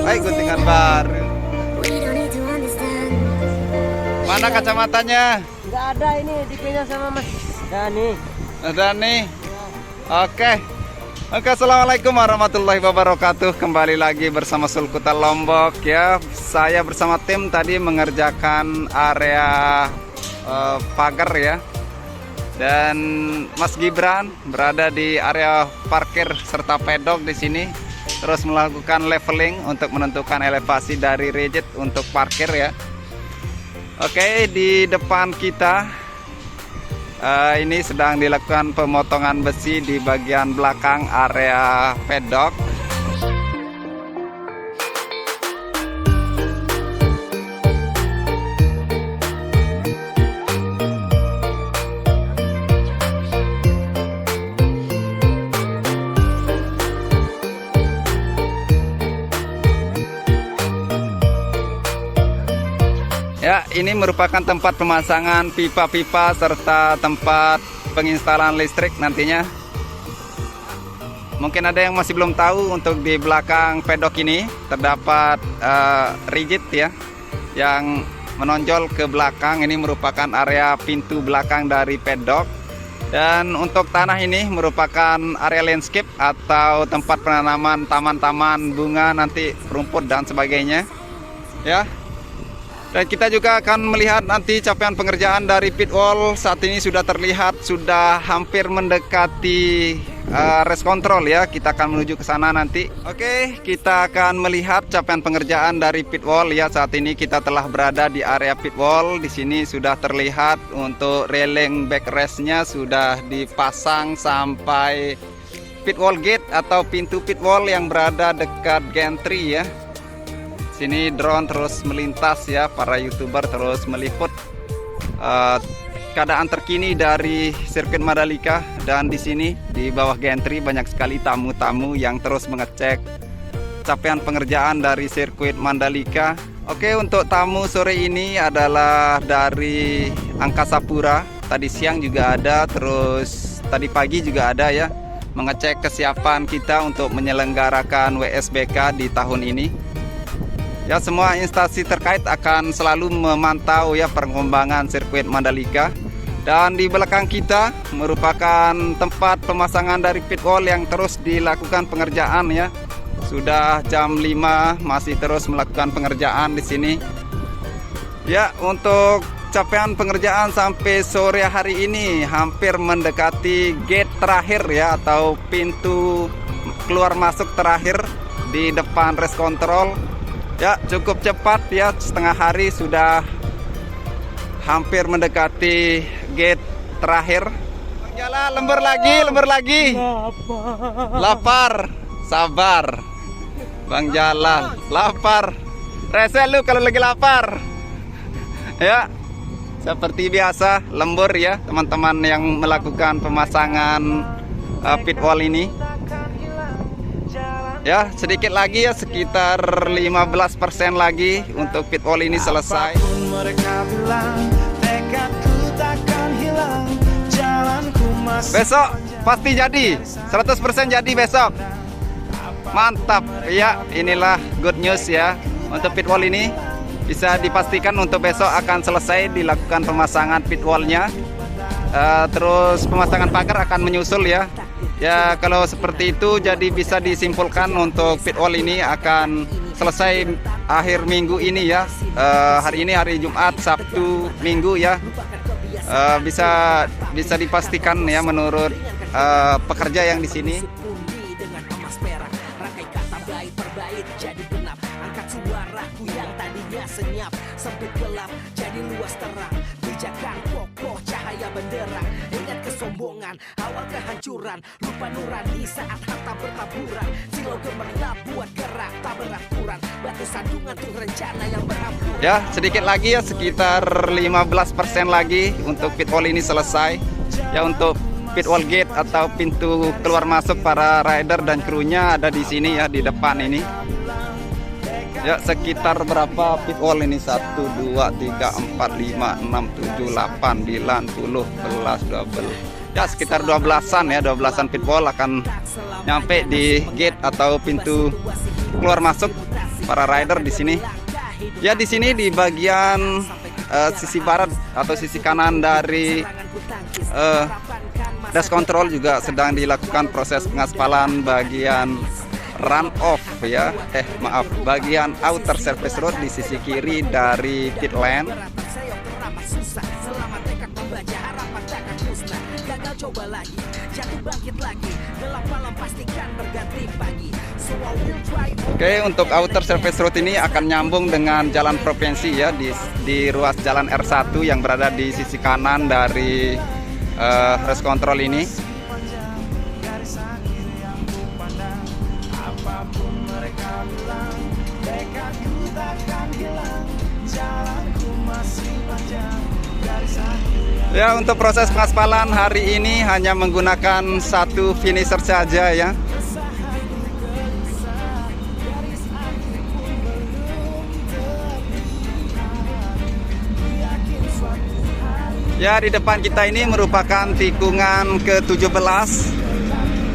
Baik, guntingan baru. Mana kacamatanya? Nggak ada, ini dipinjam sama Mas Dani. Ada nih. Oke. Oke, assalamualaikum warahmatullahi wabarakatuh. Kembali lagi bersama Sulkuta Lombok ya. Saya bersama tim tadi mengerjakan area pagar ya. Dan Mas Gibran berada di area parkir serta pedok di sini. Terus melakukan leveling untuk menentukan elevasi dari rigid untuk parkir ya. Oke, di depan kita ini sedang dilakukan pemotongan besi di bagian belakang area pedok. Ya, ini merupakan tempat pemasangan pipa-pipa serta tempat penginstalan listrik nantinya. Mungkin ada yang masih belum tahu, untuk di belakang pedok ini terdapat rigid ya, yang menonjol ke belakang. Ini merupakan area pintu belakang dari pedok. Dan untuk tanah ini merupakan area landscape atau tempat penanaman taman-taman bunga, nanti rumput dan sebagainya ya. Dan kita juga akan melihat nanti capaian pengerjaan dari pit wall. Saat ini sudah terlihat, sudah hampir mendekati rest control ya. Kita akan menuju ke sana nanti. Oke, kita akan melihat capaian pengerjaan dari pit wall ya. Saat ini kita telah berada di area pit wall. Di sini sudah terlihat untuk railing backrestnya sudah dipasang sampai pit wall gate atau pintu pit wall yang berada dekat gantry ya. Sini drone terus melintas ya, para YouTuber terus meliput keadaan terkini dari sirkuit Mandalika. Dan di sini di bawah gantry banyak sekali tamu-tamu yang terus mengecek capaian pengerjaan dari sirkuit Mandalika. Oke, untuk tamu sore ini adalah dari Angkasa Pura. Tadi siang juga ada, terus tadi pagi juga ada ya, mengecek kesiapan kita untuk menyelenggarakan WSBK di tahun ini. Ya, semua instansi terkait akan selalu memantau ya perkembangan sirkuit Mandalika. Dan di belakang kita merupakan tempat pemasangan dari pit wall yang terus dilakukan pengerjaan ya. Sudah jam 5 masih terus melakukan pengerjaan di sini. Ya, untuk capaian pengerjaan sampai sore hari ini hampir mendekati gate terakhir ya, atau pintu keluar masuk terakhir di depan rest control. Ya, cukup cepat ya, setengah hari sudah hampir mendekati gate terakhir. Jalan, lembur lagi. Lapar, sabar. Bang Jalan, lapar. Rese lu kalau lagi lapar. Ya, seperti biasa lembur ya teman-teman yang melakukan pemasangan pit wall ini. Ya, sedikit lagi ya, sekitar 15% lagi untuk pit wall ini selesai. Besok pasti jadi, 100% jadi besok. Mantap ya, inilah good news ya. Untuk pit wall ini bisa dipastikan untuk besok akan selesai dilakukan pemasangan pit wallnya. Terus pemasangan pagar akan menyusul ya. Ya, kalau seperti itu jadi bisa disimpulkan untuk pit wall ini akan selesai akhir minggu ini ya. Hari ini hari Jumat, Sabtu, Minggu ya. Bisa dipastikan ya menurut pekerja yang di sini. Awal kehancuran, lupa nurani saat harta bertaburan. Silau gemerlap buat gerak tak beraturan. Batu sandungan tuh rencana yang berhamburan. Ya, sedikit lagi ya, sekitar 15% lagi untuk pit wall ini selesai. Ya, untuk pit wall gate atau pintu keluar masuk para rider dan krunya ada di sini ya, di depan ini. Ya, sekitar berapa pit wall ini? 1, 2, 3, 4, 5, 6, 7, 8, 9, 10, 11, 12. Ya, sekitar 12-an ya, 12-an pit wall akan nyampe di gate atau pintu keluar masuk para rider di sini. Ya, di sini di bagian sisi barat atau sisi kanan dari dash control juga sedang dilakukan proses pengaspalan bagian run off ya. Bagian outer surface road di sisi kiri dari pit lane. Oke, untuk outer surface road ini akan nyambung dengan jalan provinsi ya, di ruas jalan R1 yang berada di sisi kanan dari race control ini. Ya, untuk proses pengaspalan hari ini hanya menggunakan satu finisher saja ya. Ya, di depan kita ini merupakan tikungan ke-17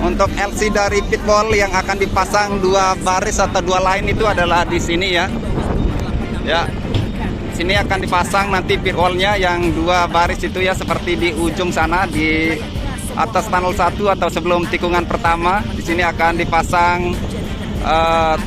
untuk LC dari pit wall yang akan dipasang 2 baris atau 2 line itu adalah di sini ya. Ya, sini akan dipasang nanti pit wallnya yang 2 baris itu ya, seperti di ujung sana di atas tunnel 1 atau sebelum tikungan pertama. Di sini akan dipasang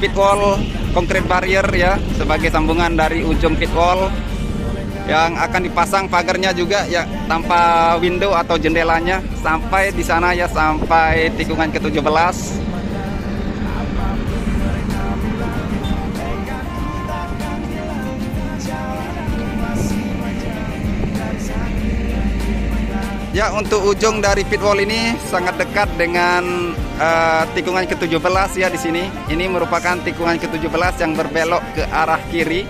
pit wall concrete barrier ya, sebagai sambungan dari ujung pit wall. Yang akan dipasang pagarnya juga ya, tanpa window atau jendelanya sampai di sana ya, sampai tikungan ke-17. Ya, untuk ujung dari pit wall ini sangat dekat dengan tikungan ke-17 ya di sini. Ini merupakan tikungan ke-17 yang berbelok ke arah kiri,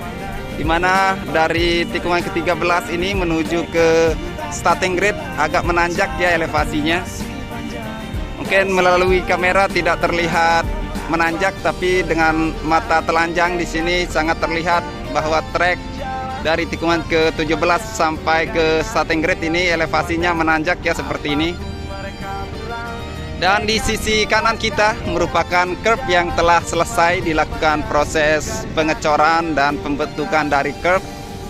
di mana dari tikungan ke-13 ini menuju ke starting grid agak menanjak ya elevasinya. Mungkin melalui kamera tidak terlihat menanjak, tapi dengan mata telanjang di sini sangat terlihat bahwa trek dari tikungan ke-17 sampai ke starting grid ini elevasinya menanjak ya, seperti ini. Dan di sisi kanan kita merupakan curb yang telah selesai dilakukan proses pengecoran dan pembentukan dari curb.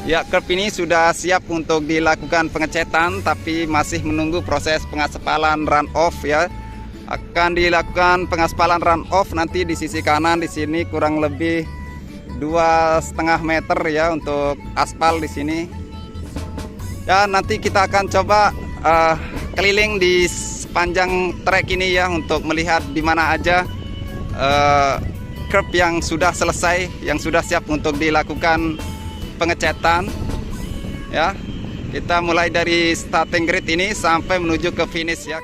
Ya, curb ini sudah siap untuk dilakukan pengecetan, tapi masih menunggu proses pengaspalan run off ya. Akan dilakukan pengaspalan run off nanti di sisi kanan di sini kurang lebih 2,5 meter ya untuk aspal di sini. Dan nanti kita akan coba keliling di sepanjang trek ini ya, untuk melihat di mana aja curb yang sudah selesai, yang sudah siap untuk dilakukan pengecetan ya. Kita mulai dari starting grid ini sampai menuju ke finish ya.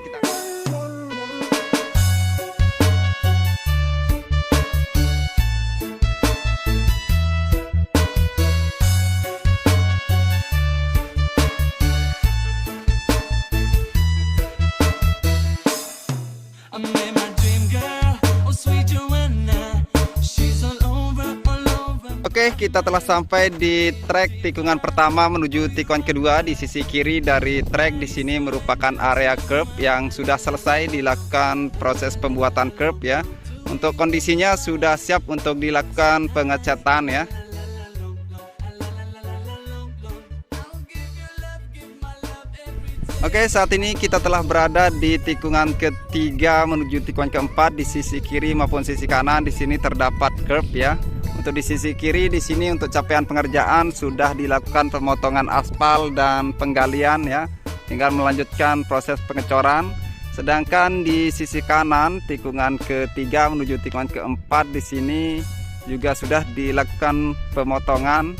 Oke, kita telah sampai di trek tikungan pertama menuju tikungan kedua. Di sisi kiri dari trek di sini merupakan area curb yang sudah selesai dilakukan proses pembuatan curb ya. Untuk kondisinya sudah siap untuk dilakukan pengecatan ya. Oke, saat ini kita telah berada di tikungan ketiga menuju tikungan keempat. Di sisi kiri maupun sisi kanan di sini terdapat curb ya. Untuk di sisi kiri di sini untuk capaian pengerjaan sudah dilakukan pemotongan aspal dan penggalian ya. Tinggal melanjutkan proses pengecoran. Sedangkan di sisi kanan tikungan ketiga menuju tikungan keempat di sini juga sudah dilakukan pemotongan.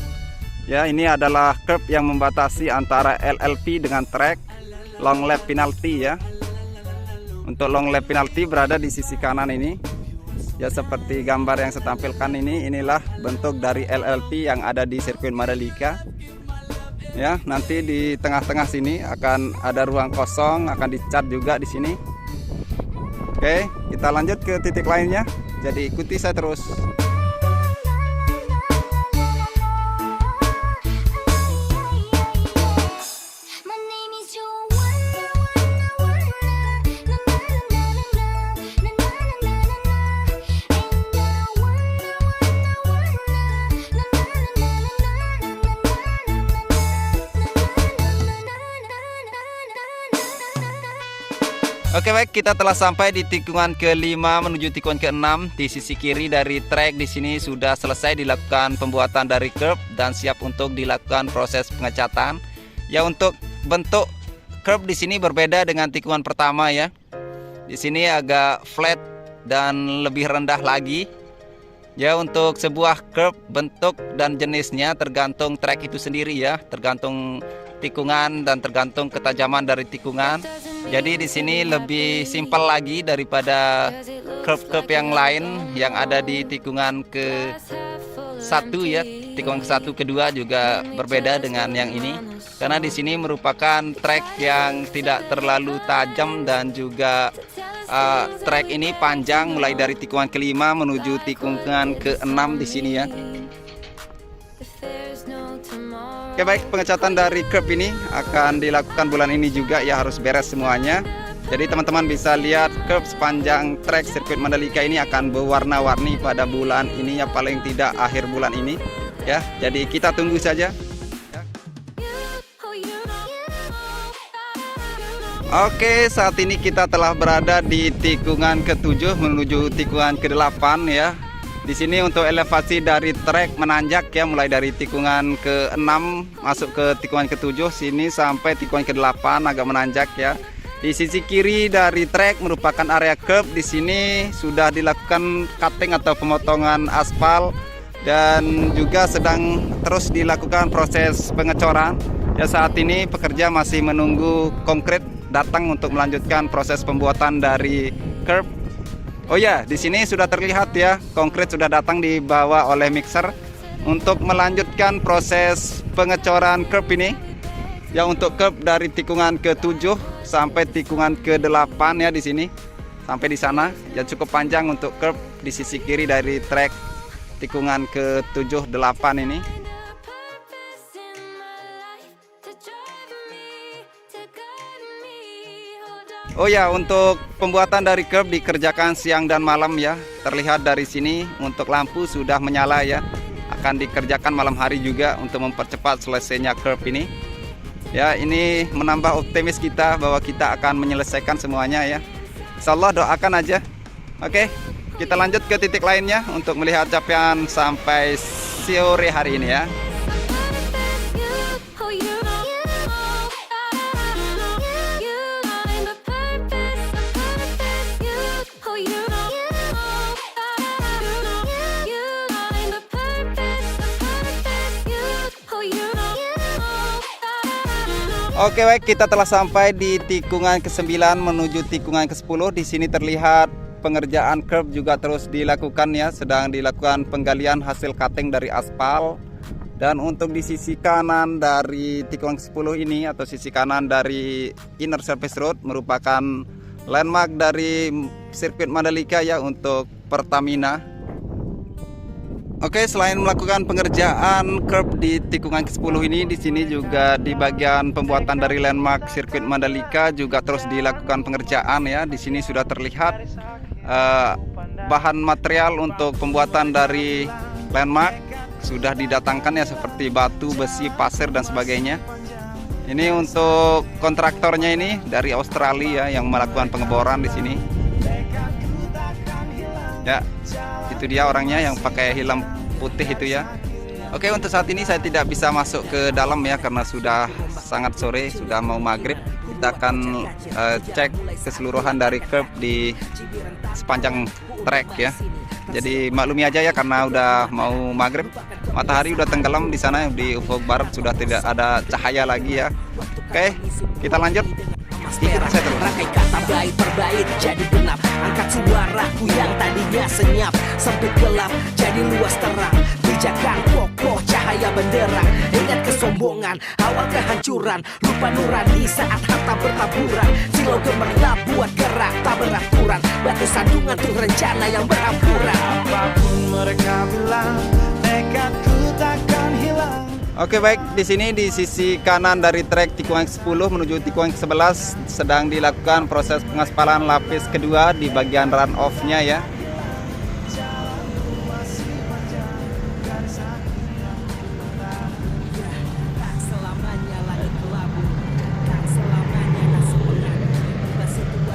Ya, ini adalah curb yang membatasi antara LLP dengan track long lap penalty ya. Untuk long lap penalty berada di sisi kanan ini. Ya, seperti gambar yang saya tampilkan ini, inilah bentuk dari LLP yang ada di sirkuit Mandalika. Ya, nanti di tengah-tengah sini akan ada ruang kosong, akan dicat juga di sini. Oke, kita lanjut ke titik lainnya. Jadi ikuti saya terus. Oke baik, kita telah sampai di tikungan ke-5 menuju tikungan ke-6. Di sisi kiri dari trek di sini sudah selesai dilakukan pembuatan dari curb dan siap untuk dilakukan proses pengecatan. Ya, untuk bentuk curb di sini berbeda dengan tikungan pertama ya. Di sini agak flat dan lebih rendah lagi. Ya, untuk sebuah curb bentuk dan jenisnya tergantung trek itu sendiri ya, tergantung tikungan dan tergantung ketajaman dari tikungan. Jadi di sini lebih simpel lagi daripada curb-curb yang lain yang ada di tikungan ke-1 ya. Tikungan ke-1, ke-2 juga berbeda dengan yang ini. Karena di sini merupakan trek yang tidak terlalu tajam dan juga trek ini panjang mulai dari tikungan ke-5 menuju tikungan ke-6 di sini ya. Oke baik, pengecatan dari curb ini akan dilakukan bulan ini juga ya, harus beres semuanya. Jadi teman-teman bisa lihat curb sepanjang trek sirkuit Mandalika ini akan berwarna-warni pada bulan ini ya, paling tidak akhir bulan ini ya. Jadi kita tunggu saja. Oke, saat ini kita telah berada di tikungan ke-7 menuju tikungan ke-8 ya. Di sini untuk elevasi dari trek menanjak ya, mulai dari tikungan ke-6 masuk ke tikungan ke-7 sini sampai tikungan ke-8 agak menanjak ya. Di sisi kiri dari trek merupakan area curb. Di sini sudah dilakukan cutting atau pemotongan aspal dan juga sedang terus dilakukan proses pengecoran. Ya, saat ini pekerja masih menunggu konkret datang untuk melanjutkan proses pembuatan dari curb. Oh ya, di sini sudah terlihat ya, konkret sudah datang dibawa oleh mixer untuk melanjutkan proses pengecoran curb ini. Ya, untuk curb dari tikungan ke-7 sampai tikungan ke-8 ya di sini. Sampai di sana ya, cukup panjang untuk curb di sisi kiri dari trek tikungan ke-7, 8 ini. Oh ya, untuk pembuatan dari curb dikerjakan siang dan malam ya. Terlihat dari sini untuk lampu sudah menyala ya. Akan dikerjakan malam hari juga untuk mempercepat selesainya curb ini. Ya, ini menambah optimis kita bahwa kita akan menyelesaikan semuanya ya. Insyaallah, doakan aja. Oke, kita lanjut ke titik lainnya untuk melihat capaian sampai sore hari ini ya. Oke baik, kita telah sampai di tikungan ke-9 menuju tikungan ke-10. Di sini terlihat pengerjaan curb juga terus dilakukan ya, sedang dilakukan penggalian hasil cutting dari aspal. Dan untuk di sisi kanan dari tikungan ke-10 ini atau sisi kanan dari inner surface road merupakan landmark dari sirkuit Mandalika ya untuk Pertamina. Oke, selain melakukan pengerjaan curb di tikungan ke-10 ini, di sini juga di bagian pembuatan dari landmark sirkuit Mandalika juga terus dilakukan pengerjaan ya. Di sini sudah terlihat bahan material untuk pembuatan dari landmark sudah didatangkan ya, seperti batu, besi, pasir dan sebagainya. Ini untuk kontraktornya ini dari Australia yang melakukan pengeboran di sini. Ya, itu dia orangnya yang pakai helm putih itu ya. Oke, untuk saat ini saya tidak bisa masuk ke dalam ya karena sudah sangat sore, sudah mau maghrib. Kita akan cek keseluruhan dari curb di sepanjang trek ya. Jadi maklumi aja ya karena udah mau maghrib, matahari udah tenggelam di sana, di ufuk barat sudah tidak ada cahaya lagi ya. Oke, kita lanjut. Rangkai kata baik berbait jadi genap. Angkat suaraku yang tadinya senyap. Sempit gelap jadi luas terang. Pijakan kokoh cahaya benderang. Ingat kesombongan awal kehancuran. Lupa nurani saat harta bertaburan. Silau gemerlap buat gerak tak beraturan. Batu sandungan tuh rencana yang berampuran. Apapun mereka bilang, tekadku takkan hilang. Oke baik, di sini di sisi kanan dari trek tikungan ke-10 menuju tikungan ke-11 sedang dilakukan proses pengaspalan lapis kedua di bagian run off-nya ya.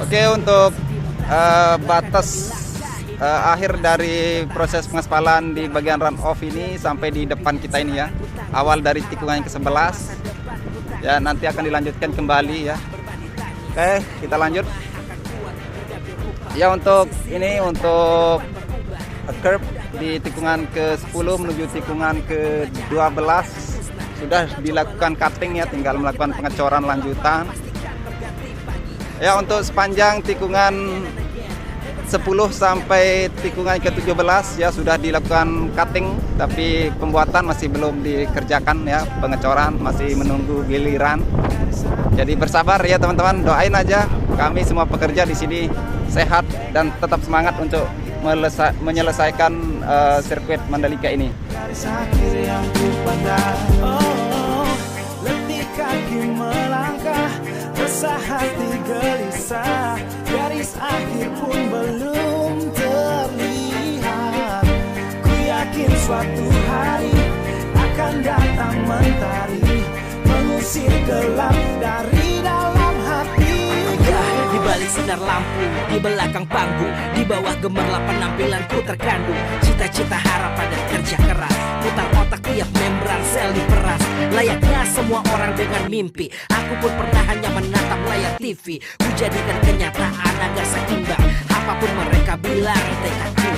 Oke, Oke, untuk batas akhir dari proses pengaspalan di bagian run off ini sampai di depan kita ini ya. Awal dari tikungan yang ke-11. Ya, nanti akan dilanjutkan kembali ya. Oke, kita lanjut. Ya, untuk ini untuk curve di tikungan ke-10 menuju tikungan ke-12 sudah dilakukan cutting ya, tinggal melakukan pengecoran lanjutan. Ya, untuk sepanjang tikungan 10 sampai tikungan ke-17 ya sudah dilakukan cutting, tapi pembuatan masih belum dikerjakan ya, pengecoran masih menunggu giliran. Jadi bersabar ya teman-teman, doain aja kami semua pekerja di sini sehat dan tetap semangat untuk menyelesaikan sirkuit Mandalika ini. Garis akhir yang ku pandang, letih kaki melangkah, resah hati gelisah. Garis akhir pun belum terlihat. Ku yakin suatu hari akan datang mentari, mengusir gelap dari dalam hati. Di balik sinar lampu, di belakang panggung, di bawah gemerlap penampilanku terkandung cita-cita, harapan dan kerja keras. Putar otak tiap membran sel diperas. Layaknya semua orang dengan mimpi, aku pun pernah hanya menatap layar TV. Ku jadikan kenyataan agak seimbang. Apapun mereka bilang, tekadku